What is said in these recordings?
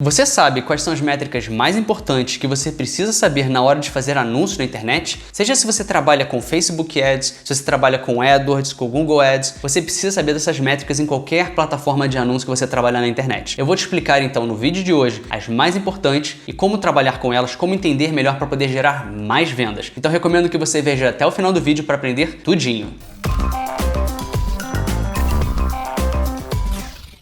Você sabe quais são as métricas mais importantes que você precisa saber na hora de fazer anúncios na internet? Seja se você trabalha com Facebook Ads, se você trabalha com AdWords, com Google Ads, você precisa saber dessas métricas em qualquer plataforma de anúncio que você trabalhar na internet. Eu vou te explicar então no vídeo de hoje as mais importantes e como trabalhar com elas, como entender melhor para poder gerar mais vendas. Então recomendo que você veja até o final do vídeo para aprender tudinho.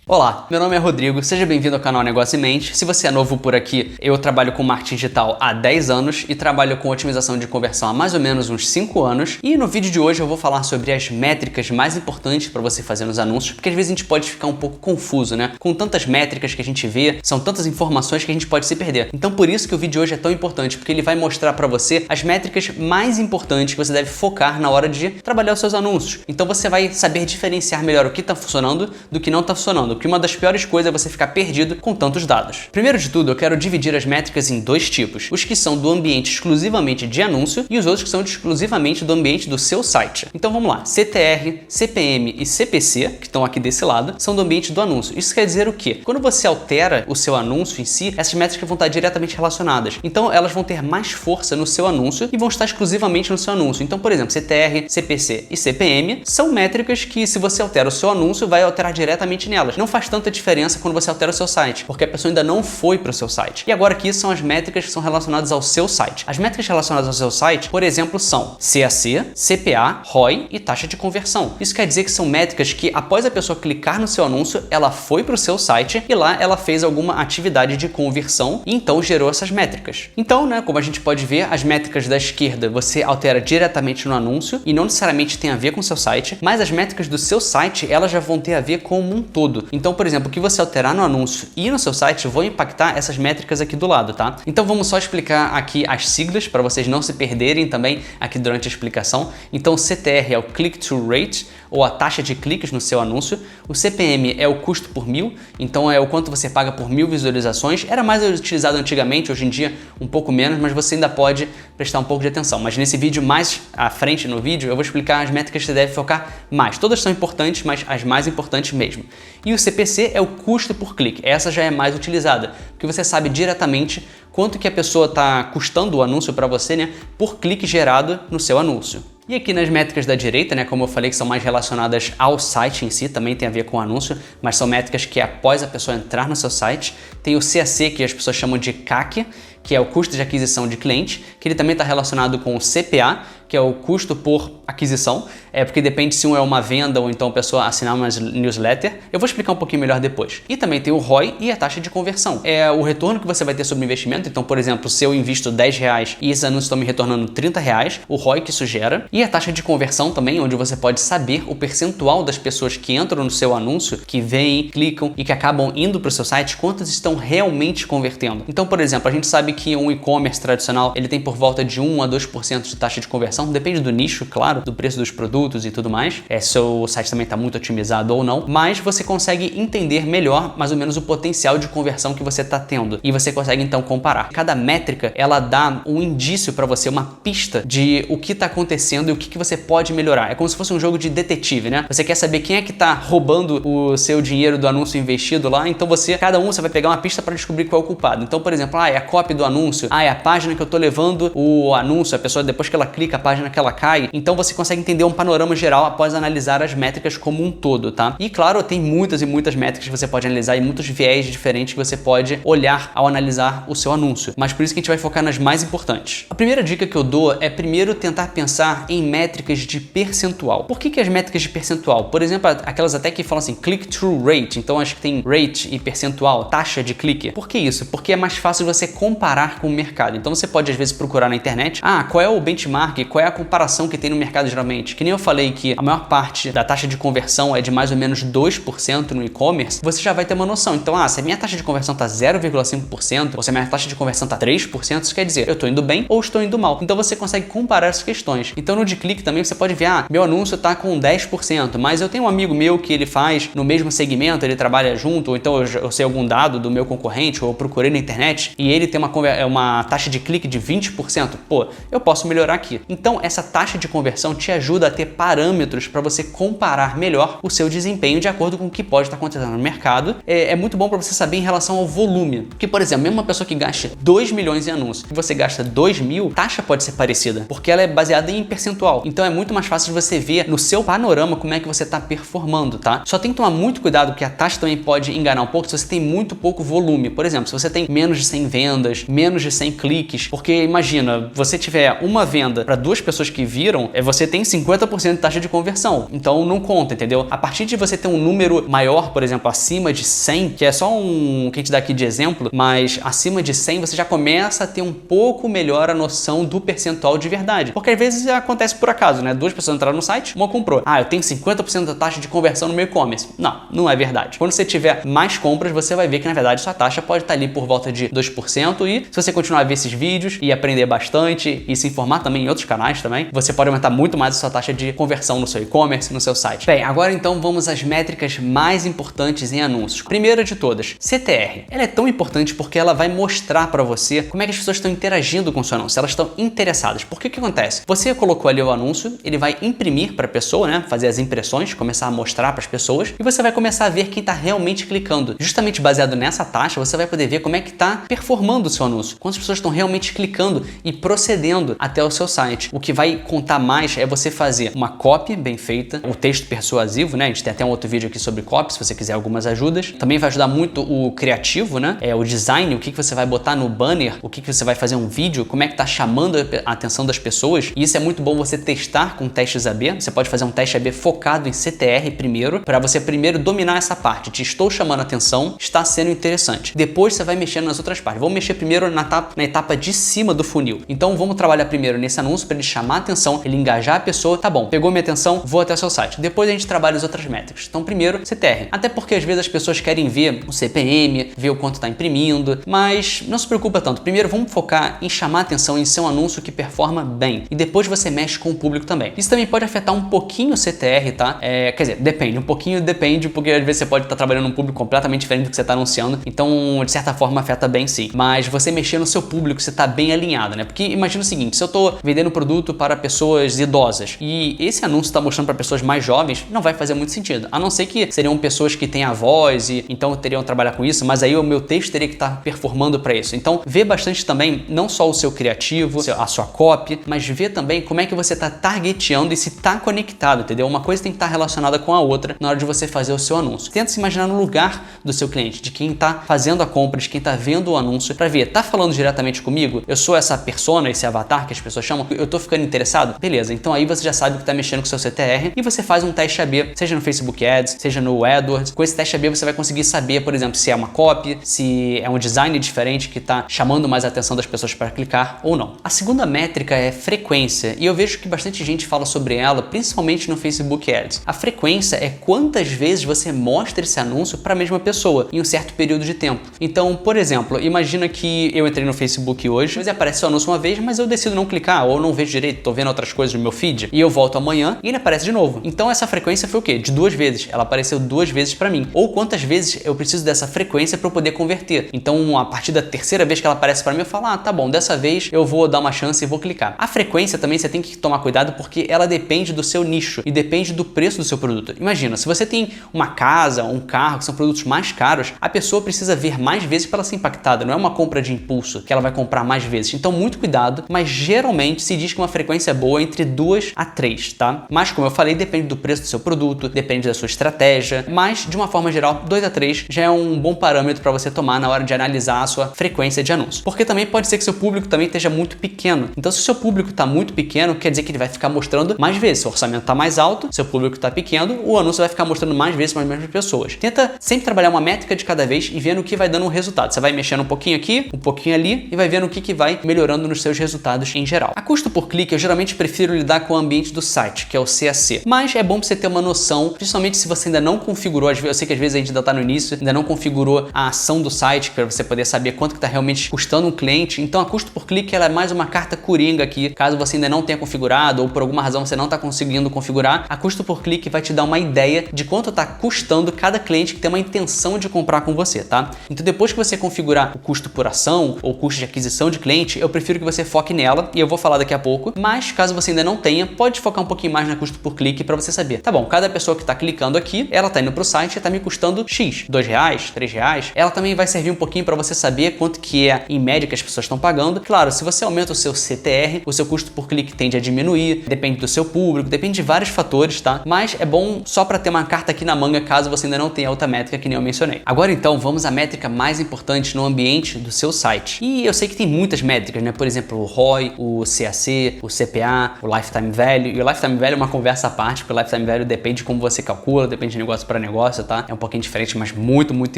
Olá, meu nome é Rodrigo, seja bem-vindo ao canal Negócio em Mente. Se você é novo por aqui, eu trabalho com marketing digital há 10 anos e trabalho com otimização de conversão há mais ou menos uns 5 anos. E no vídeo de hoje eu vou falar sobre as métricas mais importantes para você fazer nos anúncios, porque às vezes a gente pode ficar um pouco confuso, né? Com tantas métricas que a gente vê, são tantas informações que a gente pode se perder. Então por isso que o vídeo de hoje é tão importante, porque ele vai mostrar para você as métricas mais importantes que você deve focar na hora de trabalhar os seus anúncios. Então você vai saber diferenciar melhor o que está funcionando do que não está funcionando. Porque uma das piores coisas é você ficar perdido com tantos dados. Primeiro de tudo, eu quero dividir as métricas em dois tipos. Os que são do ambiente exclusivamente de anúncio e os outros que são exclusivamente do ambiente do seu site. Então vamos lá. CTR, CPM e CPC, que estão aqui desse lado, são do ambiente do anúncio. Isso quer dizer o quê? Quando você altera o seu anúncio em si, essas métricas vão estar diretamente relacionadas. Então elas vão ter mais força no seu anúncio e vão estar exclusivamente no seu anúncio. Então, por exemplo, CTR, CPC e CPM são métricas que, se você altera o seu anúncio, vai alterar diretamente nelas. Não faz tanta diferença quando você altera o seu site, porque a pessoa ainda não foi para o seu site. E agora aqui são as métricas que são relacionadas ao seu site. As métricas relacionadas ao seu site, por exemplo, são CAC, CPA, ROI e taxa de conversão. Isso quer dizer que são métricas que, após a pessoa clicar no seu anúncio, ela foi para o seu site e lá ela fez alguma atividade de conversão e então gerou essas métricas. Então, né, como a gente pode ver, as métricas da esquerda você altera diretamente no anúncio e não necessariamente tem a ver com o seu site, mas as métricas do seu site, elas já vão ter a ver com um todo. Então, por exemplo, o que você alterar no anúncio e no seu site vão impactar essas métricas aqui do lado, tá? Então vamos só explicar aqui as siglas para vocês não se perderem também aqui durante a explicação. Então CTR é o Click-Through Rate, ou a taxa de cliques no seu anúncio. O CPM é o custo por 1000, então é o quanto você paga por 1000 visualizações. Era mais utilizado antigamente, hoje em dia um pouco menos, mas você ainda pode prestar um pouco de atenção. Mas nesse vídeo, mais à frente no vídeo, eu vou explicar as métricas que você deve focar mais. Todas são importantes, mas as mais importantes mesmo. E o CPC é o custo por clique. Essa já é mais utilizada, porque você sabe diretamente quanto que a pessoa está custando o anúncio para você, né, por clique gerado no seu anúncio. E aqui nas métricas da direita, né, como eu falei, que são mais relacionadas ao site em si, também tem a ver com o anúncio, mas são métricas que após a pessoa entrar no seu site. Tem o CAC, que as pessoas chamam de CAC, que é o custo de aquisição de cliente, que ele também está relacionado com o CPA, que é o custo por aquisição, porque depende se um é uma venda ou então a pessoa assinar uma newsletter. Eu vou explicar um pouquinho melhor depois. E também tem o ROI e a taxa de conversão. É o retorno que você vai ter sobre o investimento. Então, por exemplo, se eu invisto R$10 e esses anúncios estão me retornando R$30, o ROI que isso gera. E a taxa de conversão também, onde você pode saber o percentual das pessoas que entram no seu anúncio, que vêm, clicam e que acabam indo para o seu site, quantas estão realmente convertendo. Então, por exemplo, a gente sabe que um e-commerce tradicional, ele tem por volta de 1 a 2% de taxa de conversão, depende do nicho, claro, do preço dos produtos e tudo mais, se o site também está muito otimizado ou não, mas você consegue entender melhor mais ou menos o potencial de conversão que você está tendo e você consegue então comparar. Cada métrica, ela dá um indício para você, uma pista de o que está acontecendo e o que você pode melhorar. É como se fosse um jogo de detetive, né? Você quer saber quem é que está roubando o seu dinheiro do anúncio investido lá, então cada um vai pegar uma pista para descobrir qual é o culpado. Então, por exemplo, é a copy do anúncio, é a página que eu tô levando o anúncio, a pessoa depois que ela clica, a página que ela cai. Então você consegue entender um panorama geral após analisar as métricas como um todo, tá? E claro, tem muitas e muitas métricas que você pode analisar e muitos viés diferentes que você pode olhar ao analisar o seu anúncio. Mas por isso que a gente vai focar nas mais importantes. A primeira dica que eu dou é primeiro tentar pensar em métricas de percentual. Por que as métricas de percentual? Por exemplo, aquelas até que falam assim, click-through rate. Então acho que tem rate e percentual, taxa de clique. Por que isso? Porque é mais fácil você comparar com o mercado. Então você pode às vezes procurar na internet, qual é o benchmark, qual é a comparação que tem no mercado geralmente. Que nem eu falei que a maior parte da taxa de conversão é de mais ou menos 2% no e-commerce, você já vai ter uma noção. Então, se a minha taxa de conversão está 0,5% ou se a minha taxa de conversão está 3%, isso quer dizer, eu estou indo bem ou estou indo mal. Então você consegue comparar essas questões. Então no de clique também você pode ver, meu anúncio está com 10%, mas eu tenho um amigo meu que ele faz no mesmo segmento, ele trabalha junto, ou então eu sei algum dado do meu concorrente, ou eu procurei na internet e ele tem uma uma taxa de clique de 20%, pô, eu posso melhorar aqui. Então essa taxa de conversão te ajuda a ter parâmetros para você comparar melhor o seu desempenho de acordo com o que pode estar acontecendo no mercado. É muito bom para você saber em relação ao volume. Porque, por exemplo, mesmo uma pessoa que gasta 2 milhões em anúncios e você gasta 2 mil, a taxa pode ser parecida, porque ela é baseada em percentual. Então é muito mais fácil de você ver no seu panorama como é que você está performando, tá? Só tem que tomar muito cuidado, porque a taxa também pode enganar um pouco se você tem muito pouco volume. Por exemplo, se você tem menos de 100 vendas, menos de 100 cliques, porque imagina, você tiver uma venda para 2 pessoas que viram, você tem 50% de taxa de conversão. Então não conta, entendeu? A partir de você ter um número maior, por exemplo, acima de 100, que é só um que a gente dá aqui de exemplo, mas acima de 100 você já começa a ter um pouco melhor a noção do percentual de verdade. Porque às vezes acontece por acaso, né? 2 pessoas entraram no site, uma comprou. Ah, eu tenho 50% da taxa de conversão no meu e-commerce. Não, não é verdade. Quando você tiver mais compras, você vai ver que na verdade sua taxa pode estar ali por volta de 2%, e se você continuar a ver esses vídeos e aprender bastante e se informar também em outros canais também, você pode aumentar muito mais a sua taxa de conversão no seu e-commerce, no seu site. Bem, agora então vamos às métricas mais importantes em anúncios. Primeira de todas, CTR. Ela é tão importante porque ela vai mostrar para você como é que as pessoas estão interagindo com o seu anúncio, elas estão interessadas. Porque o que acontece? Você colocou ali o anúncio, ele vai imprimir para a pessoa, né? Fazer as impressões, começar a mostrar para as pessoas, e você vai começar a ver quem está realmente clicando. Justamente baseado nessa taxa, você vai poder ver como é que está performando o seu anúncio, quantas pessoas estão realmente clicando e procedendo até o seu site. O que vai contar mais é você fazer uma copy bem feita, o texto persuasivo, né? A gente tem até um outro vídeo aqui sobre copy, se você quiser algumas ajudas. Também vai ajudar muito o criativo, né? O design, o que você vai botar no banner, o que você vai fazer um vídeo, como é que tá chamando a atenção das pessoas. E isso é muito bom você testar com testes AB. Você pode fazer um teste AB focado em CTR primeiro, para você primeiro dominar essa parte de estou chamando a atenção, está sendo interessante. Depois você vai mexendo nas outras partes. Vamos mexer primeiro na etapa de cima do funil. Então vamos trabalhar primeiro nesse anúncio para ele chamar a atenção, ele engajar a pessoa. Tá bom, pegou minha atenção, vou até o seu site. Depois a gente trabalha as outras métricas. Então primeiro CTR. Até porque às vezes as pessoas querem ver o CPM, ver o quanto está imprimindo, mas não se preocupa tanto. Primeiro vamos focar em chamar a atenção, em ser um anúncio que performa bem. E depois você mexe com o público também. Isso também pode afetar um pouquinho o CTR, tá? Quer dizer, depende. Um pouquinho depende, porque às vezes você pode estar trabalhando num público completamente diferente do que você está anunciando. Então, de certa forma, afeta bem sim. Mas você mexer no seu público, você está bem alinhado, né? Porque imagina o seguinte, se eu estou vendendo produto para pessoas idosas e esse anúncio está mostrando para pessoas mais jovens, não vai fazer muito sentido. A não ser que seriam pessoas que têm a voz e então teriam que trabalhar com isso, mas aí o meu texto teria que estar performando para isso. Então, vê bastante também, não só o seu criativo, a sua copy, mas vê também como é que você está targeteando e se está conectado, entendeu? Uma coisa tem que estar relacionada com a outra na hora de você fazer o seu anúncio. Tenta se imaginar no lugar do seu cliente, de quem está fazendo a compra, de quem está vendo o anúncio, para ver, tá falando diretamente comigo? Eu sou essa persona, esse avatar que as pessoas chamam? Eu tô ficando interessado? Beleza, então aí você já sabe que tá mexendo com o seu CTR e você faz um teste AB, seja no Facebook Ads, seja no AdWords. Com esse teste AB você vai conseguir saber, por exemplo, se é uma copy, se é um design diferente que tá chamando mais a atenção das pessoas para clicar ou não. A segunda métrica é frequência, e eu vejo que bastante gente fala sobre ela, principalmente no Facebook Ads. A frequência é quantas vezes você mostra esse anúncio para a mesma pessoa em um certo período de tempo. Então, por exemplo, imagina que eu entrei no Facebook hoje, mas aparece o anúncio uma vez, mas eu decido não clicar ou não vejo direito, tô vendo outras coisas no meu feed, e eu volto amanhã e ele aparece de novo. Então essa frequência foi o quê? De 2 vezes. Ela apareceu 2 vezes para mim. Ou quantas vezes eu preciso dessa frequência para eu poder converter. Então, a partir da terceira vez que ela aparece para mim, eu falo, ah, tá bom, dessa vez eu vou dar uma chance e vou clicar. A frequência também você tem que tomar cuidado porque ela depende do seu nicho e depende do preço do seu produto. Imagina, se você tem uma casa, um carro, que são produtos mais caros, a pessoa precisa ver mais vezes para ela ser impactada. Não é uma compra de impulso que ela vai comprar mais vezes. Então, muito cuidado, mas geralmente se diz que uma frequência boa é entre 2 a 3, tá? Mas, como eu falei, depende do preço do seu produto, depende da sua estratégia, mas, de uma forma geral, 2 a 3 já é um bom parâmetro para você tomar na hora de analisar a sua frequência de anúncio. Porque também pode ser que seu público também esteja muito pequeno. Então, se o seu público está muito pequeno, quer dizer que ele vai ficar mostrando mais vezes. Se o orçamento está mais alto, seu público está pequeno, o anúncio vai ficar mostrando mais vezes para as mesmas pessoas. Tenta sempre trabalhar uma métrica de cada vez e vendo o que vai dando um resultado. Você vai mexendo um pouquinho aqui, um pouquinho ali e vai vendo o que vai melhorando nos seus resultados em geral. A custo por clique, eu geralmente prefiro lidar com o ambiente do site, que é o CAC. Mas é bom para você ter uma noção, principalmente se você ainda não configurou, eu sei que às vezes a gente ainda está no início, ainda não configurou a ação do site para você poder saber quanto que está realmente custando um cliente. Então a custo por clique ela é mais uma carta coringa aqui, caso você ainda não tenha configurado ou por alguma razão você não está conseguindo configurar, a custo por clique vai te dar uma ideia de quanto está custando cada cliente que tem uma intenção de comprar com você, tá? Então depois que você configurar o custo por ação, fidelização ou custo de aquisição de cliente, eu prefiro que você foque nela e eu vou falar daqui a pouco, mas caso você ainda não tenha, pode focar um pouquinho mais na custo por clique para você saber. Tá bom, cada pessoa que está clicando aqui, ela tá indo pro site e tá me custando X, R$2, R$3. Ela também vai servir um pouquinho para você saber quanto que é em média que as pessoas estão pagando. Claro, se você aumenta o seu CTR, o seu custo por clique tende a diminuir, depende do seu público, depende de vários fatores, tá? Mas é bom só para ter uma carta aqui na manga caso você ainda não tenha outra métrica que nem eu mencionei. Agora então, vamos à métrica mais importante no ambiente do seu site. E eu sei que tem muitas métricas, né? Por exemplo, o ROI, o CAC, o CPA, o Lifetime Value. E o Lifetime Value é uma conversa à parte, porque o Lifetime Value depende de como você calcula, depende de negócio para negócio, tá? É um pouquinho diferente, mas muito, muito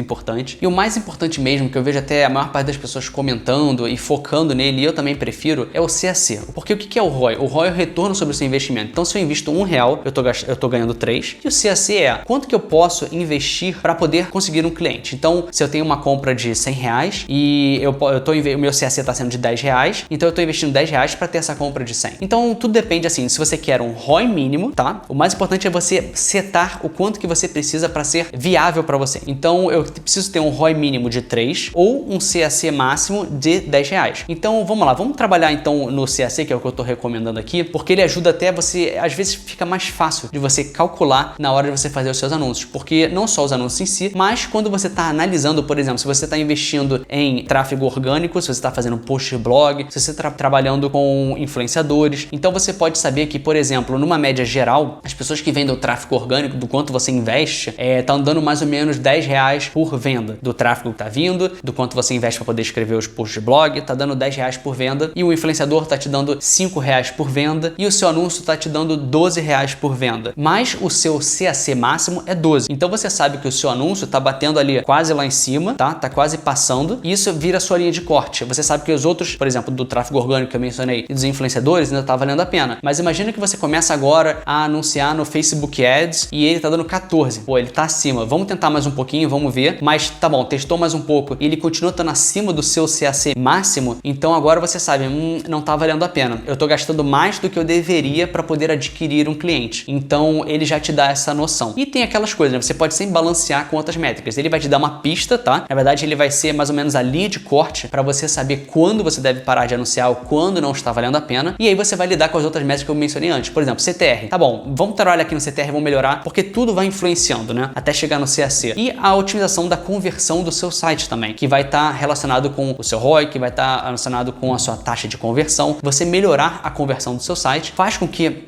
importante. E o mais importante mesmo, que eu vejo até a maior parte das pessoas comentando e focando nele, e eu também prefiro, é o CAC. Porque o que é o ROI? O ROI é o retorno sobre o seu investimento. Então, se eu invisto R$1, eu tô ganhando 3. E o CAC é quanto que eu posso investir para poder conseguir um cliente. Então, se eu tenho uma compra de R$100 e o meu CAC está sendo de R$10, então eu estou investindo R$10 para ter essa compra de 100. Então, tudo depende assim, se você quer um ROI mínimo, tá? O mais importante é você setar o quanto que você precisa para ser viável para você. Então, eu preciso ter um ROI mínimo de 3 ou um CAC máximo de R$10. Então, vamos lá, vamos trabalhar então no CAC, que é o que eu estou recomendando aqui, porque ele ajuda até você, às vezes fica mais fácil de você calcular na hora de você fazer os seus anúncios, porque não só os anúncios em si, mas quando você está analisando, por exemplo, se você está investindo em tráfego orgânico, se você está fazendo post de blog, se você está trabalhando com influenciadores, então você pode saber que, por exemplo, numa média geral, as pessoas que vendem o tráfego orgânico, do quanto você investe, estão dando mais ou menos R$10 por venda do tráfego que está vindo, do quanto você investe para poder escrever os posts de blog, está dando R$10 por venda, e o influenciador está te dando R$5 por venda, e o seu anúncio está te dando R$12 por venda. Mas o seu CAC máximo é 12. Então você sabe que o seu anúncio está batendo ali quase lá em cima, tá? Tá quase passando, e isso vira a sua linha de corte. Você sabe que os outros, por exemplo, do tráfego orgânico que eu mencionei e dos influenciadores ainda tá valendo a pena. Mas imagina que você começa agora a anunciar no Facebook Ads e ele tá dando 14. Pô, ele tá acima. Vamos tentar mais um pouquinho, vamos ver. Mas tá bom, testou mais um pouco e ele continua estando acima do seu CAC máximo, então agora você sabe, não tá valendo a pena. Eu tô gastando mais do que eu deveria para poder adquirir um cliente. Então ele já te dá essa noção. E tem aquelas coisas, né? Você pode sempre balancear com outras métricas. Ele vai te dar uma pista, tá? Na verdade, ele vai ser mais ou menos a linha de corte para você saber quando você deve parar de anunciar ou quando não está valendo a pena. E aí você vai lidar com as outras métricas que eu mencionei antes. Por exemplo, CTR. Tá bom, vamos trabalhar aqui no CTR, vamos melhorar, porque tudo vai influenciando, né? Até chegar no CAC. E a otimização da conversão do seu site também, que vai estar relacionado com o seu ROI, que vai estar relacionado com a sua taxa de conversão. Você melhorar a conversão do seu site faz com que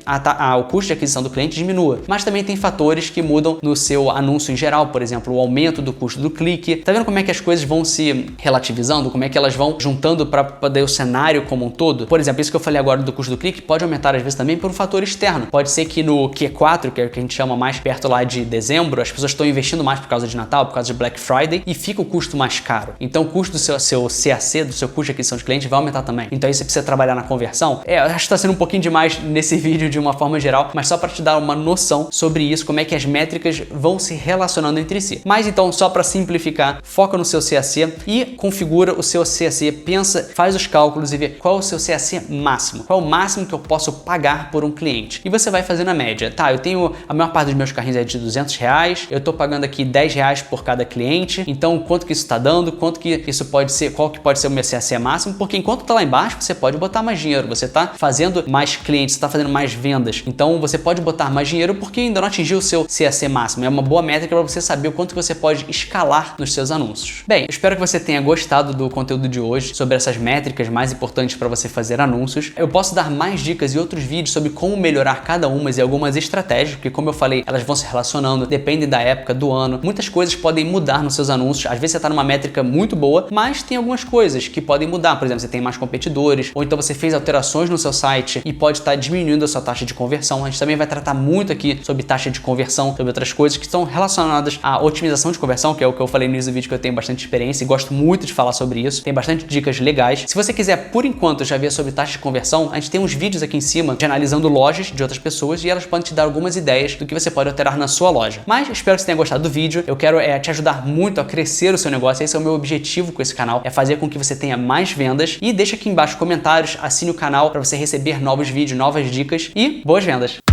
o custo de aquisição do cliente diminua. Mas também tem fatores que mudam no seu anúncio em geral, por exemplo, o aumento do custo do clique. Tá vendo como é que as coisas vão se relativizando? Como é que elas vão juntando para poder o cenário como um todo? Por exemplo, isso que eu falei agora do custo do clique pode aumentar às vezes também por um fator externo. Pode ser que no Q4, que é o que a gente chama mais perto lá de dezembro, as pessoas estão investindo mais por causa de Natal, por causa de Black Friday e fica o custo mais caro. Então o custo do seu CAC, do seu custo de aquisição de cliente vai aumentar também. Então aí você precisa trabalhar na conversão. Eu acho que está sendo um pouquinho demais nesse vídeo de uma forma geral, mas só para te dar uma noção sobre isso, como é que as métricas vão se relacionando entre si. Mas então, só para simplificar, foca no seu CAC e configura o seu CAC, pensa, faz os cálculos e vê qual é o seu CAC máximo, qual é o máximo que eu posso pagar por um cliente. E você vai fazendo a média. Tá, eu tenho, a maior parte dos meus carrinhos é de R$200, eu tô pagando aqui R$10 por cada cliente, então quanto que isso está dando, quanto que isso pode ser, qual que pode ser o meu CAC máximo, porque enquanto tá lá embaixo, você pode botar mais dinheiro, você tá fazendo mais clientes, você tá fazendo mais vendas, então você pode botar mais dinheiro porque ainda não atingiu o seu CAC máximo. É uma boa métrica para você saber o quanto que você pode escalar nos seus anúncios. Bem, eu espero que você tenha gostado do conteúdo de hoje sobre essas métricas mais importantes para você fazer anúncios. Eu posso dar mais dicas e outros vídeos sobre como melhorar cada uma e algumas estratégias, porque como eu falei, elas vão se relacionando, dependem da época do ano. Muitas coisas podem mudar nos seus anúncios. Às vezes você está numa métrica muito boa, mas tem algumas coisas que podem mudar. Por exemplo, você tem mais competidores, ou então você fez alterações no seu site e pode estar diminuindo a sua taxa de conversão. A gente também vai tratar muito aqui sobre taxa de conversão, sobre outras coisas que estão relacionadas à otimização de conversão, que é o que eu falei no início do vídeo, que eu tenho bastante experiência e gosto muito de falar sobre isso. Tem bastante dicas legais. Se você quiser, por enquanto, já ver sobre taxa de conversão, a gente tem uns vídeos aqui em cima de analisando lojas de outras pessoas e elas podem te dar algumas ideias do que você pode alterar na sua loja. Mas espero que você tenha gostado do vídeo. Eu quero te ajudar muito a crescer o seu negócio. Esse é o meu objetivo com esse canal, é fazer com que você tenha mais vendas. E deixa aqui embaixo comentários, assine o canal para você receber novos vídeos, novas dicas e boas vendas!